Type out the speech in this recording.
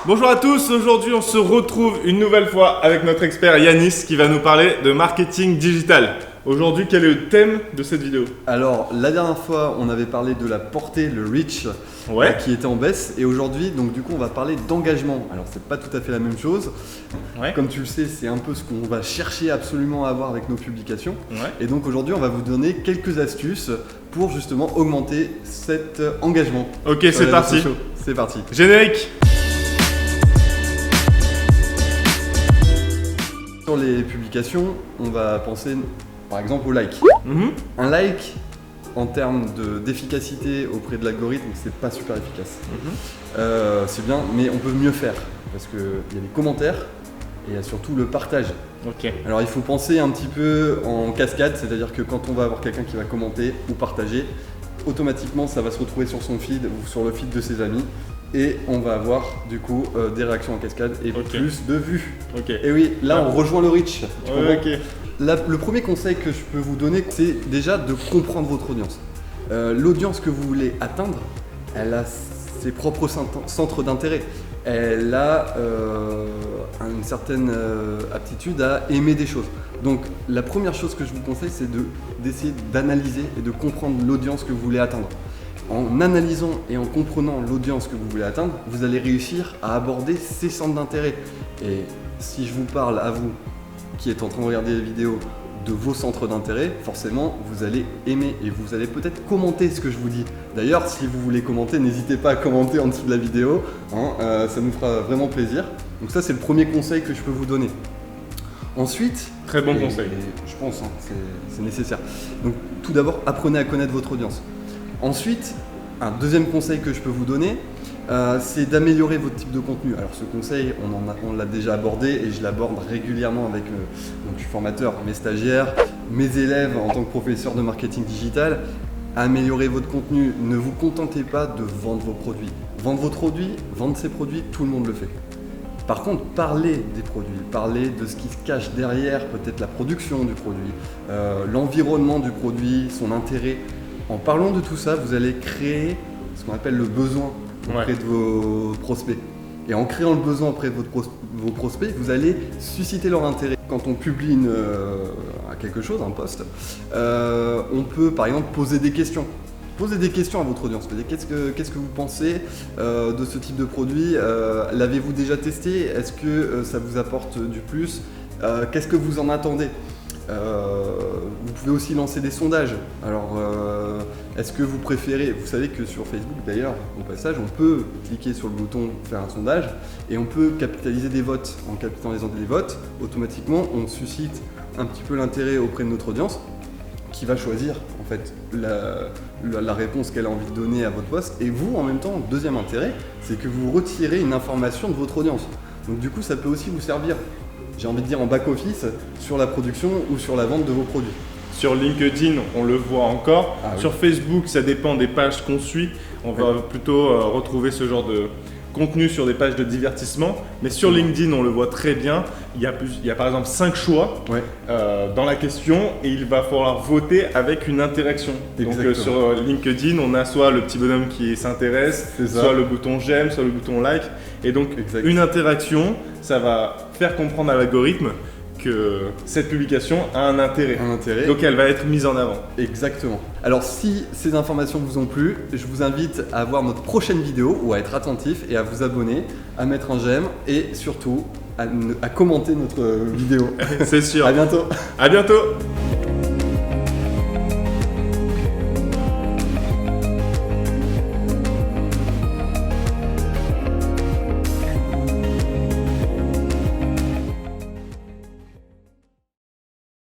Bonjour à tous, aujourd'hui on se retrouve une nouvelle fois avec notre expert Yanis qui va nous parler de marketing digital. Aujourd'hui, quel est le thème de cette vidéo? Alors, la dernière fois, on avait parlé de la portée, le reach, qui était en baisse. Et aujourd'hui, donc du coup, on va parler d'engagement. Alors, c'est pas tout à fait la même chose. Comme tu le sais, c'est un peu ce qu'on va chercher absolument à avoir avec nos publications. Et donc aujourd'hui, on va vous donner quelques astuces pour justement augmenter cet engagement. Ok, c'est parti. C'est parti. Générique. Sur les publications, on va penser par exemple au like. Un like, en termes d'efficacité auprès de l'algorithme, c'est pas super efficace. C'est bien, mais on peut mieux faire parce qu'il y a les commentaires et il y a surtout le partage. Alors il faut penser un petit peu en cascade, c'est-à-dire que quand on va avoir quelqu'un qui va commenter ou partager, automatiquement ça va se retrouver sur son feed ou sur le feed de ses amis. Et on va avoir du coup des réactions en cascade et plus de vues. Et oui, là on rejoint le reach. Le premier conseil que je peux vous donner, c'est déjà de comprendre votre audience. L'audience que vous voulez atteindre, elle a ses propres centres d'intérêt. Elle a une certaine aptitude à aimer des choses. Donc la première chose que je vous conseille, c'est d'essayer d'analyser et de comprendre l'audience que vous voulez atteindre. En analysant et en comprenant l'audience que vous voulez atteindre, vous allez réussir à aborder ces centres d'intérêt. Et si je vous parle à vous, qui êtes en train de regarder la vidéo, de vos centres d'intérêt, forcément vous allez aimer et vous allez peut-être commenter ce que je vous dis. D'ailleurs, si vous voulez commenter, n'hésitez pas à commenter en dessous de la vidéo, ça nous fera vraiment plaisir. Donc ça, c'est le premier conseil que je peux vous donner. Ensuite, très bon conseil. Je pense, c'est nécessaire. Donc tout d'abord, apprenez à connaître votre audience. Ensuite, un deuxième conseil que je peux vous donner, c'est d'améliorer votre type de contenu. Alors ce conseil, on l'a déjà abordé et je l'aborde régulièrement avec je suis formateur, mes stagiaires, mes élèves en tant que professeur de marketing digital. Améliorer votre contenu, ne vous contentez pas de vendre vos produits. Vendre vos produits, vendre ses produits, tout le monde le fait. Par contre, parlez des produits, parlez de ce qui se cache derrière, peut-être la production du produit, l'environnement du produit, son intérêt. En parlant de tout ça, vous allez créer ce qu'on appelle le besoin auprès de vos prospects. Et en créant le besoin auprès de vos prospects, vous allez susciter leur intérêt. Quand on publie quelque chose, un post, on peut par exemple poser des questions. Posez des questions à votre audience. Qu'est-ce que vous pensez de ce type de produit? L'avez-vous déjà testé? Est-ce que ça vous apporte du plus? Qu'est-ce que vous en attendez? Vous pouvez aussi lancer des sondages. Alors, est-ce que vous préférez, vous savez que sur Facebook d'ailleurs, au passage, on peut cliquer sur le bouton faire un sondage et on peut capitaliser des votes. En capitalisant des votes, automatiquement, on suscite un petit peu l'intérêt auprès de notre audience qui va choisir en fait la réponse qu'elle a envie de donner à votre post. Et vous, en même temps, deuxième intérêt, c'est que vous retirez une information de votre audience. Donc du coup, ça peut aussi vous servir, j'ai envie de dire en back-office, sur la production ou sur la vente de vos produits. Sur LinkedIn, on le voit encore. Sur Facebook, ça dépend des pages qu'on suit. On va plutôt retrouver ce genre de contenu sur des pages de divertissement. Mais sur LinkedIn, on le voit très bien. Il y a par exemple 5 choix dans la question et il va falloir voter avec une interaction. Donc sur LinkedIn, on a soit le petit bonhomme qui s'intéresse, soit le bouton j'aime, soit le bouton like. Et donc une interaction, ça va faire comprendre à l'algorithme que cette publication a un intérêt. Donc elle va être mise en avant. Exactement. Alors si ces informations vous ont plu, je vous invite à voir notre prochaine vidéo ou à être attentif et à vous abonner, à mettre un j'aime et surtout à commenter notre vidéo. C'est sûr. À bientôt. À bientôt.